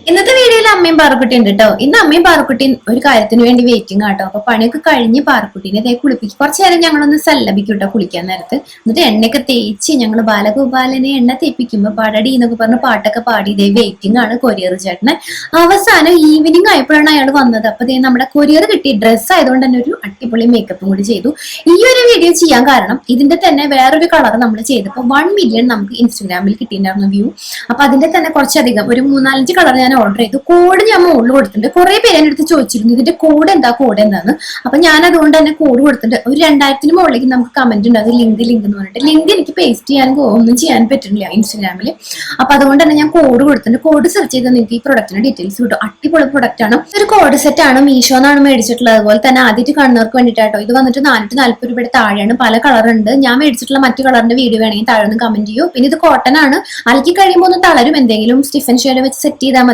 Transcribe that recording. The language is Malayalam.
ഇന്നത്തെ വീഡിയോയിൽ അമ്മയും പാറക്കുട്ടി ഉണ്ട് കേട്ടോ. ഇന്ന് അമ്മയും പാറക്കുട്ടിയും ഒരു കാര്യത്തിന് വേണ്ടി വെയിറ്റിംഗ് ആട്ടോ. അപ്പൊ പണിയൊക്കെ കഴിഞ്ഞ് പാറക്കുട്ടീനെ ഇതേ കുളിപ്പിക്കും. കുറച്ചു നേരം ഞങ്ങളൊന്ന് സല്ലപിക്കും കേട്ടോ കുളിക്കാൻ നേരത്ത്. എന്നിട്ട് എണ്ണയൊക്കെ തേച്ച് ഞങ്ങൾ ബാലഗോപാലനെ എണ്ണ തേപ്പിക്കുമ്പോ പാടടി എന്നൊക്കെ പറഞ്ഞ് പാട്ടൊക്കെ പാടി ഇതേ വെയിറ്റിംഗ് ആണ് കൊറിയർ ചേട്ടന്. അവസാനം ഈവനിങ് ആയപ്പോഴാണ് അയാൾ വന്നത്. അപ്പൊ ഇതേ നമ്മുടെ കൊറിയർ കിട്ടി. ഡ്രസ്സ് ആയതുകൊണ്ട് തന്നെ ഒരു അടിപൊളി മേക്കപ്പും കൂടി ചെയ്തു. ഈ ഒരു വീഡിയോ ചെയ്യാൻ കാരണം ഇതിന്റെ തന്നെ വേറൊരു കളർ നമ്മൾ ചെയ്തപ്പോൾ 1 മില്യൺ നമുക്ക് ഇൻസ്റ്റാഗ്രാമിൽ കിട്ടിയിട്ടുണ്ടായിരുന്നു വ്യൂ. അപ്പൊ അതിന്റെ തന്നെ കുറച്ചധികം ഒരു 3-4 കളർ ഞാൻ ഓർഡർ ചെയ്തു. കോഡ് ഞാൻ മുകളിൽ കൊടുത്തിട്ടുണ്ട്. കുറെ പേര് എന്റെ അടുത്ത് ചോദിച്ചിരുന്നു ഇതിന്റെ കോഡ് എന്താന്ന്. അപ്പൊ ഞാൻ അതുകൊണ്ട് തന്നെ കോഡ് കൊടുത്തിട്ടുണ്ട്. ഒരു 2000 മുകളിലേക്ക് നമുക്ക് കമന്റ് ഉണ്ട്, അത് ലിങ്ക് എന്ന് പറഞ്ഞിട്ട്. ലിങ്ക് എനിക്ക് പേസ്റ്റ് ചെയ്യാനും ഒന്നും ചെയ്യാൻ പറ്റുന്നില്ല ഇൻസ്റ്റാഗ്രാമിൽ. അപ്പൊ അതുകൊണ്ട് തന്നെ ഞാൻ കോഡ് കൊടുത്തിട്ടുണ്ട്. കോഡ് സെർച്ച് ചെയ്താൽ നിങ്ങൾക്ക് ഈ പ്രൊഡക്റ്റിന്റെ ഡീറ്റെയിൽസ് കിട്ടും. അടിപൊളി പ്രൊഡക്റ്റ് ആണ്. ഒരു കോഡ് സെറ്റ് ആണ്, മീഷോ എന്നാണ് മേടിച്ചിട്ടുള്ളത്. അതുപോലെ തന്നെ ആദ്യമായിട്ട് കാണുന്നവർക്ക് വേണ്ടിയിട്ടോ. ഇത് വന്നിട്ട് 440 രൂപയുടെ താഴെയാണ്. പല കളർ ഉണ്ട്. ഞാൻ മേടിച്ചിട്ടുള്ള മറ്റു കളറിന്റെ വീഡിയോ വേണമെങ്കിൽ താഴെ ഒന്ന് കമന്റ് ചെയ്യൂ. പിന്നെ ഇത് കോട്ടൺ ആണ്. അലക്കി കഴിയുമ്പോൾ ഒന്ന് തളരും. എന്തെങ്കിലും സ്റ്റിഫൻ ഷേഡ് വെച്ച് സെറ്റ് ചെയ്താൽ മതി.